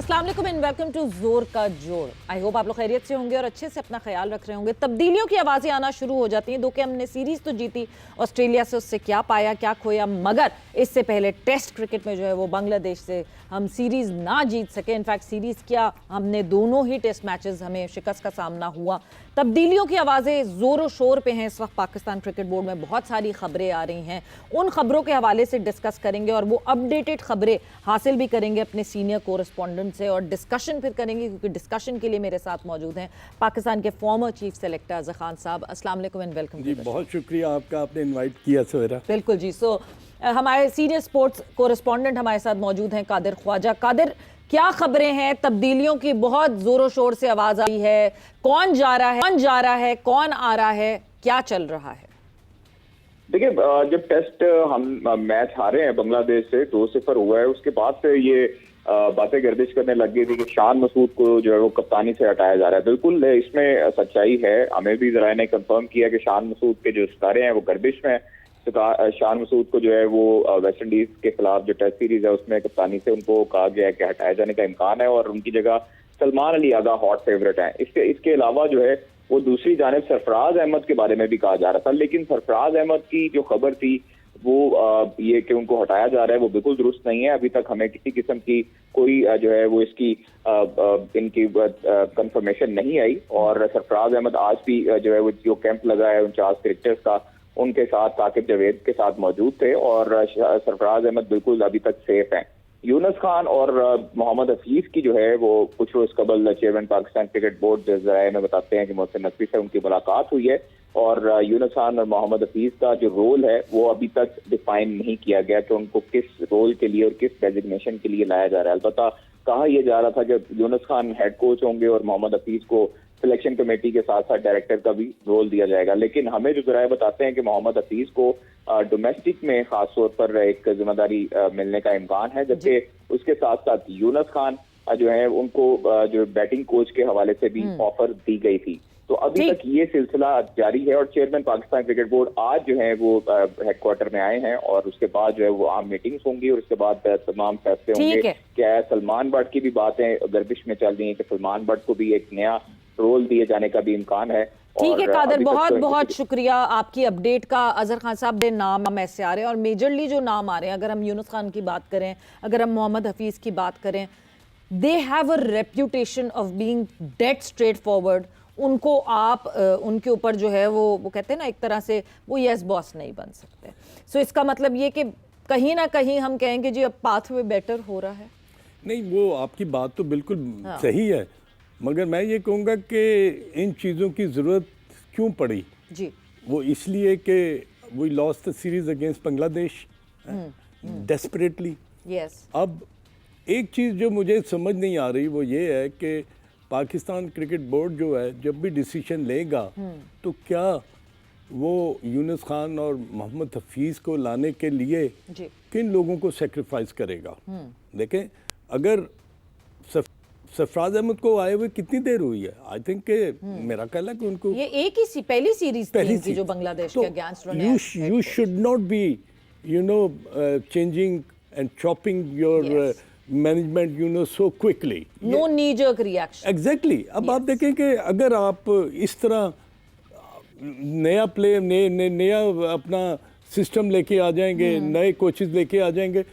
अस्सलाम वालेकुम and welcome to जोर का जोड़। आई होप आप लोग खैरियत से होंगे और अच्छे से अपना ख्याल रख रहे होंगे। तब्दीलियों की आवाज़ें आना शुरू हो जाती हैं। दो कि हमने सीरीज़ तो जीती ऑस्ट्रेलिया से, उससे क्या पाया क्या खोया, मगर इससे पहले टेस्ट क्रिकेट में जो है वो बांग्लादेश से हम सीरीज़ ना जीत सके। इनफैक्ट सीरीज़ क्या, हमने दोनों ही टेस्ट मैचेस हमें शिकस्त का सामना हुआ। तब्दीलियों की आवाज़ें ज़ोर शोर पे हैं इस वक्त पाकिस्तान क्रिकेट बोर्ड में। बहुत सारी खबरें आ रही हैं, उन खबरों के हवाले से डिस्कस करेंगे और वो अपडेटेड खबरें हासिल भी करेंगे अपने सीनियर कोरेस्पोंडेंट से और डिस्कशन फिर करेंगे, क्योंकि डिस्कशन के लिए मेरे साथ मौजूद हैं पाकिस्तान के former chief selector Azhar Khan साहब। अस्सलाम वालेकुम एंड वेलकम। जी बहुत शुक्रिया आपका, आपने इनवाइट किया सवेरा। बिल्कुल जी। सो हमारे सीनियर स्पोर्ट्स कोरेस्पोंडेंट हमारे साथ मौजूद हैं कादिर ख्वाजा। कादिर, क्या खबरें हैं? तब्दीलियों की बहुत जोरों शोर से आवाज आई है, कौन जा रहा है, कौन आ रहा है, क्या चल रहा है? देखिए, जब टेस्ट हम मैच हारे हैं बांग्लादेश से 2-0 हुआ है, उसके बाद से ये बातें गर्दिश करने लग गई थी कि शान मसूद को जो है वो कप्तानी से हटाया जा रहा है। बिल्कुल इसमें सच्चाई है। हमें भी जरा ने कंफर्म किया कि शान मसूद के जो सितारे हैं वो गर्दिश में। शान मसूद को जो है वो वेस्ट इंडीज के खिलाफ जो टेस्ट सीरीज है उसमें कप्तानी से उनको कहा गया है कि हटाए जाने का इम्कान है और उनकी जगह सलमान अली आगा हॉट फेवरेट है। इसके अलावा जो है वो दूसरी जानिब सरफराज अहमद के बारे में भी कहा जा रहा था, लेकिन सरफराज अहमद की जो खबर थी वो ये कि उनको हटाया जा रहा है वो बिल्कुल दुरुस्त नहीं है। अभी तक हमें किसी किस्म की कोई जो है वो इसकी इनकी कंफर्मेशन नहीं आई और सरफराज अहमद आज भी जो है वो जो कैंप लगा है 49 क्रिकेटर्स का, उनके साथ साकिब जावेद के साथ मौजूद थे और सरफराज अहमद बिल्कुल अभी तक सेफ हैं। यूनुस खान और मोहम्मद हफीज की जो है वो कुछ रोज कबल चेयरमैन पाकिस्तान क्रिकेट बोर्ड जराये में बताते हैं कि मोहसिन नकवी से उनकी मुलाकात हुई है और यूनुस खान और मोहम्मद हफीज का जो रोल है वो अभी तक डिफाइन नहीं किया गया कि उनको किस रोल के लिए और किस डेजिग्नेशन के लिए लाया जा रहा है। अलबत्ता कहा यह जा रहा था कि यूनुस खान हेड कोच होंगे और मोहम्मद हफीज को सिलेक्शन कमेटी के साथ साथ डायरेक्टर का भी रोल दिया जाएगा। लेकिन हमें जो जराये बताते हैं कि मोहम्मद हफीज को डोमेस्टिक में खास तौर पर एक जिम्मेदारी मिलने का इम्कान है, जबकि उसके साथ साथ यूनुस खान जो है उनको जो बैटिंग कोच के हवाले से भी ऑफर दी गई थी। तो अभी तक ये सिलसिला जारी है और चेयरमैन पाकिस्तान क्रिकेट बोर्ड आज जो है वो हेडक्वार्टर में आए हैं और उसके बाद जो है वो आम मीटिंग्स होंगी और उसके बाद तमाम फैसले होंगे। क्या सलमान बट की भी बातें गर्दिश में चल रही है कि सलमान बट को भी एक नया रोल दिए जाने का भी इम्कान है। ठीक है कादिर, बहुत बहुत शुक्रिया आपकी अपडेट का। अजहर खान साहब के नाम ऐसे आ रहे हैं और मेजरली जो नाम आ रहे हैं, अगर हम यूनुस खान की बात करें, अगर हम मोहम्मद हफीज की बात करें, they have a reputation of being dead straight forward. उनको आप उनके ऊपर जो है वो कहते हैं ना, एक तरह से वो यस बॉस नहीं बन सकते। सो इसका मतलब ये कि कहीं ना कहीं हम कहेंगे जी अब पाथवे बेटर हो रहा है। नहीं, वो आपकी बात तो बिल्कुल सही है, मगर मैं ये कहूँगा कि इन चीज़ों की ज़रूरत क्यों पड़ी जी, वो इसलिए कि we lost the series against Bangladesh desperately. Yes. अब एक चीज़ जो मुझे समझ नहीं आ रही वो ये है कि पाकिस्तान क्रिकेट बोर्ड जो है जब भी डिसीजन लेगा तो क्या वो यूनुस खान और मोहम्मद हफीज़ को लाने के लिए किन लोगों को सेक्रीफाइस करेगा। देखें, अगर सरफराज अहमद को आए हुए कितनी देर हुई है, आई थिंक मेरा ख्याल है कि उनको ये एक ही पहली सीरीज थी जो बांग्लादेश के against. You should not be changing and chopping your management so quickly. No knee jerk reaction. Exactly. अब आप देखें कि अगर आप इस तरह नया प्ले नया अपना सिस्टम लेके आ जाएंगे, नए कोचेस लेके आ जाएंगे,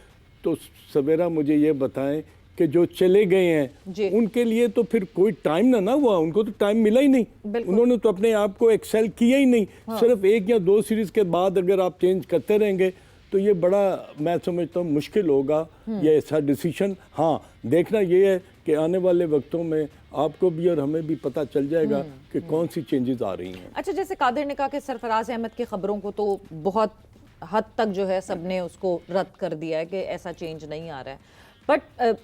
तो सवेरा मुझे ये बताएं कि जो चले गए हैं उनके लिए तो फिर कोई टाइम ना हुआ, उनको तो टाइम मिला ही नहीं। उन्होंने तो अपने आप को एक्सेल किया ही नहीं। सिर्फ एक या दो सीरीज के बाद अगर आप चेंज करते रहेंगे तो ये बड़ा, मैं समझता हूँ, मुश्किल होगा ये ऐसा डिसीजन। हाँ, देखना ये है कि आने वाले वक्तों में आपको भी और हमें भी पता चल जाएगा कि कौन सी चेंजेस आ रही हैं। अच्छा, जैसे कादिर ने कहा कि सरफराज अहमद की खबरों को तो बहुत हद तक जो है सबने उसको रद्द कर दिया है कि ऐसा चेंज नहीं आ रहा है, बट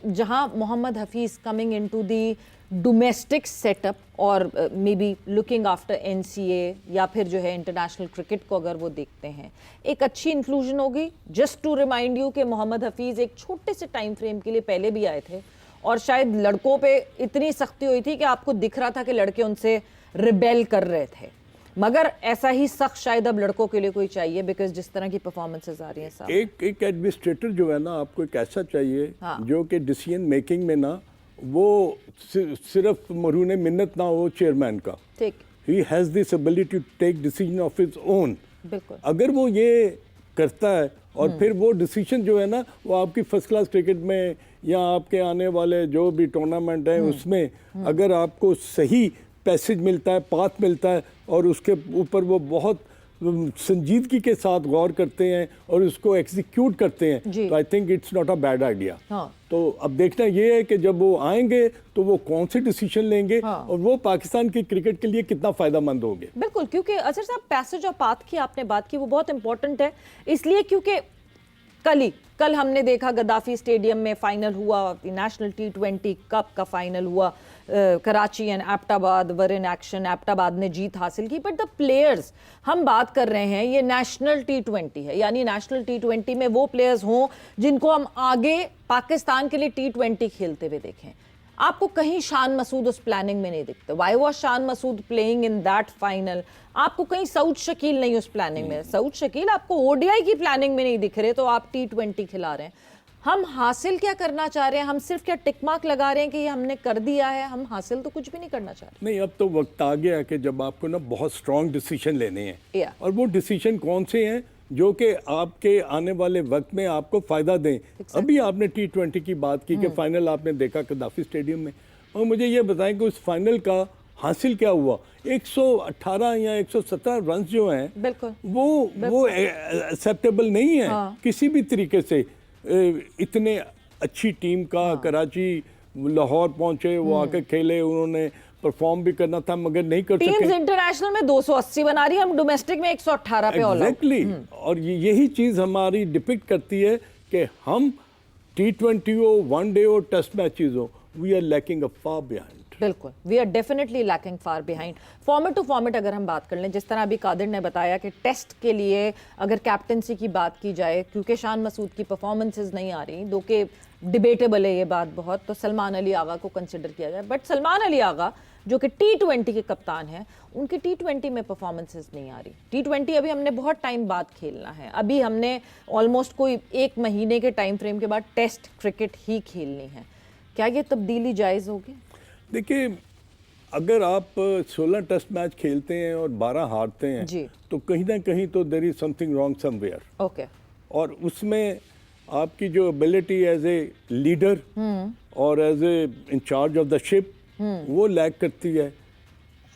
जहां Mohammad Hafeez coming into the domestic setup और may be looking after NCA या फिर जो है इंटरनेशनल क्रिकेट को अगर वो देखते हैं, एक अच्छी इंक्लूजन होगी। जस्ट टू रिमाइंड यू कि मोहम्मद हफीज एक छोटे से टाइम फ्रेम के लिए पहले भी आए थे और शायद लड़कों पे इतनी सख्ती हुई थी कि आपको दिख रहा था कि लड़के उनसे रिबेल कर रहे थे, मगर ऐसा ही सख्त शायद अब लड़कों के लिए कोई चाहिए, बिकॉज जिस तरह की परफॉर्मेंसेज आ रही हैं। एक एडमिनिस्ट्रेटर जो है ना, आपको एक ऐसा चाहिए जो कि डिसीजन मेकिंग में ना वो सिर्फ मरहून मिन्नत ना हो चेयरमैन का, ठीक, he has this ability to take decision of his own. बिल्कुल। अगर वो ये करता है और फिर वो डिसीजन जो है ना वो आपकी फर्स्ट क्लास क्रिकेट में या आपके आने वाले जो भी टूर्नामेंट है उसमें अगर आपको सही पैसेज मिलता है, पाथ मिलता है और उसके ऊपर वो बहुत संजीदगी के साथ गौर करते हैं और उसको एग्जीक्यूट करते हैं, जी। तो I think it's not a bad idea. हाँ। तो अब देखना ये है कि जब वो आएंगे तो वो कौन से डिसीजन लेंगे हाँ। और वो पाकिस्तान की क्रिकेट के लिए कितना फायदेमंद होंगे। बिल्कुल, क्योंकि अजहर साहब पैसेज ऑफ पाथ की आपने बात की, वो बहुत इंपॉर्टेंट है, इसलिए क्योंकि कल हमने देखा गद्दाफी स्टेडियम में फाइनल हुआ, नेशनल T20 कप का फाइनल हुआ, Karachi and Abbottabad were in action, Abbottabad ने जीत हासिल की, बट द प्लेयर्स हम बात कर रहे हैं ये नेशनल T20 है, यानी नेशनल T20 में वो प्लेयर्स हों जिनको हम आगे पाकिस्तान के लिए T20 खेलते हुए देखें। आपको कहीं शान मसूद उस प्लानिंग में नहीं दिखते। Why was Shan Masood playing in that final? आपको कहीं सऊद शकील नहीं उस प्लानिंग में। सऊद शकील आपको ओडीआई की प्लानिंग में नहीं दिख रहे, तो आप T20 खिला रहे हैं। हम हासिल क्या करना चाह रहे हैं? हम सिर्फ क्या टिक मार्क लगा रहे हैं कि ये हमने कर दिया है? हम हासिल तो कुछ भी नहीं करना चाह रहे। नहीं, अब तो वक्त आ गया कि जब आपको ना बहुत स्ट्रांग डिसीजन लेने हैं, Yeah. और वो डिसीजन कौन से हैं जो कि आपके आने वाले वक्त में आपको फायदा दें। अभी आपने T20 की बात की कि फाइनल आपने देखा गद्दाफी स्टेडियम में, और मुझे ये बताएं कि उस फाइनल का हासिल क्या हुआ? 118 या 117 रन जो हैं बिल्कुल, वो एक्सेप्टेबल नहीं है किसी भी तरीके से। इतने अच्छी टीम का कराची लाहौर पहुंचे, वो आके खेले, उन्होंने परफॉर्म भी करना था मगर नहीं कर सके। टीम्स इंटरनेशनल में 280 बना रही है, हम डोमेस्टिक में 118 पे ऑल आउट। एग्जैक्टली, और यही चीज हमारी डिपिक्ट करती है कि हम T20 हो, वनडे हो, टेस्ट मैचेस हो, we are lacking a far behind. बिल्कुल, we are definitely lacking far behind. Format to format अगर हम बात कर लें, जिस तरह अभी कादिर ने बताया कि टेस्ट के लिए अगर कैप्टनसी की बात की जाए, क्योंकि शान मसूद की परफॉर्मेंसेज नहीं आ रही, दो के डिबेटेबल है ये बात बहुत, तो सलमान अली आगा को कंसिडर किया जाए। बट सलमान अली आगा जो कि T20 के कप्तान हैं, उनकी T20 में परफॉर्मेंसेज नहीं आ रही। T20 अभी हमने बहुत टाइम बाद खेलना है, अभी हमने ऑलमोस्ट कोई 1 महीने के टाइम फ्रेम के बाद टेस्ट क्रिकेट ही खेलनी है। क्या ये तब्दीली जायज़ होगी? देखिए, अगर आप 16 टेस्ट मैच खेलते हैं और 12 हारते हैं जी। तो कहीं ना कहीं तो there is something wrong somewhere, okay, और उसमें आपकी जो एबिलिटी एज ए लीडर और as a incharge of the ship वो लैक करती है।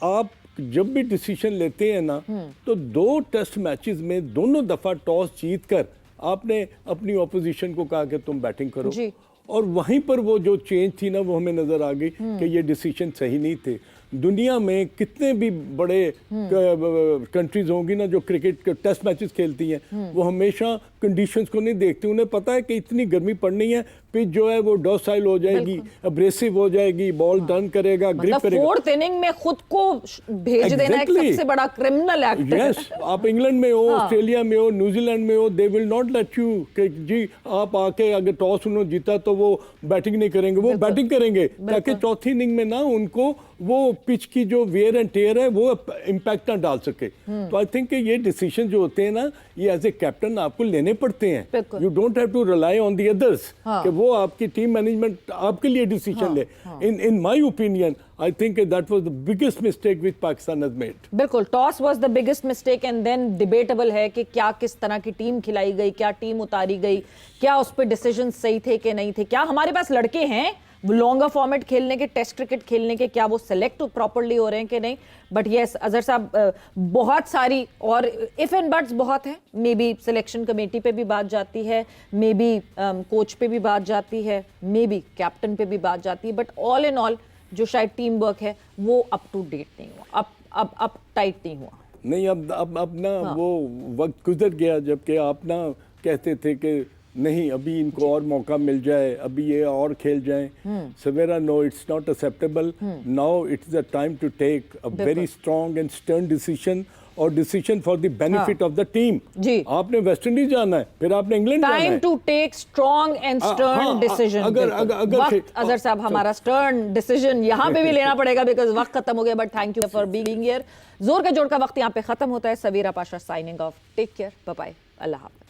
आप जब भी डिसीजन लेते हैं ना तो 2 टेस्ट मैचेस में दोनों दफा टॉस जीतकर आपने अपनी ऑपोजिशन को कहा कि तुम बैटिंग करो, जी। और वहीं पर वो जो चेंज थी ना वो हमें नजर आ गई कि ये डिसीजन सही नहीं थे। दुनिया में कितने भी बड़े कंट्रीज होंगी ना जो क्रिकेट टेस्ट मैचेस खेलती हैं, वो हमेशा कंडीशंस को नहीं देखती। उन्हें पता है कि इतनी गर्मी पड़नी है, पिच जो है वो डॉसाइल हो जाएगी, अब्रेसिव हो जाएगी, बॉल टर्न करेगा, ग्रिप मतलब करेगा। 4th इनिंग में खुद को भेज देना एक सबसे बड़ा क्रिमिनल एक्ट है। यस, आप इंग्लैंड में हो, ऑस्ट्रेलिया में हो, न्यूजीलैंड में हो, they will not let you कि जी आप आके अगर टॉस उन्होंने जीता तो वो बैटिंग नहीं करेंगे, वो बैटिंग करेंगे ताकि चौथी इनिंग में ना उनको वो पिच की जो वेयर एंड टेयर है वो इम्पैक्ट ना डाल सके। तो आई थिंक ये डिसीजन जो होते हैं ना, ये एज ए कैप्टन आपको लेने पड़ते हैं। You don't have to rely on the others कि वो आपकी टीम मैनेजमेंट आपके लिए डिसीजन ले। In my opinion I think that was the biggest mistake which Pakistan has made. बिल्कुल, toss was the biggest mistake and then debatable है कि क्या किस तरह की टीम खिलाई गई, क्या टीम उतारी गई, क्या उस पर डिसीजन सही थे कि नहीं थे, क्या हमारे पास लड़के हैं लॉन्गर फॉर्मेट खेलने के, टेस्ट क्रिकेट खेलने के, क्या वो सिलेक्ट प्रॉपर्ली हो रहे हैं कि नहीं। बट यस अजहर साहब, बहुत सारी और इफ एंड बट्स बहुत है। मे बी सिलेक्शन कमेटी पे भी बात जाती है, मे बी कोच पे भी बात जाती है, मे बी कैप्टन पे भी बात जाती है, बट ऑल इन ऑल जो शायद टीम वर्क है वो अप टू डेट नहीं हुआ, अब टाइट नहीं हुआ। नहीं, अब ना वो वक्त गुजर गया जबकि आप ना कहते थे कि नहीं अभी इनको और मौका मिल जाए, अभी ये और खेल जाएं। Savera, no, it's not acceptable. Now it's the time to take a very strong and stern decision, और decision for the benefit of the team. जी, आपने वेस्ट इंडीज जाना है, फिर आपने इंग्लैंड जाना है। Time to take strong and stern decision. अगर अजहर साहब, हमारा स्टर्न डिसीजन यहाँ पे भी लेना पड़ेगा बिकॉज वक्त खत्म हो गया। But thank you for being here. जोर का जोड़ का वक्त यहाँ पे खत्म होता है। Saveera Pasha signing off. Take care, bye bye, अल्लाह हाफ़िज़।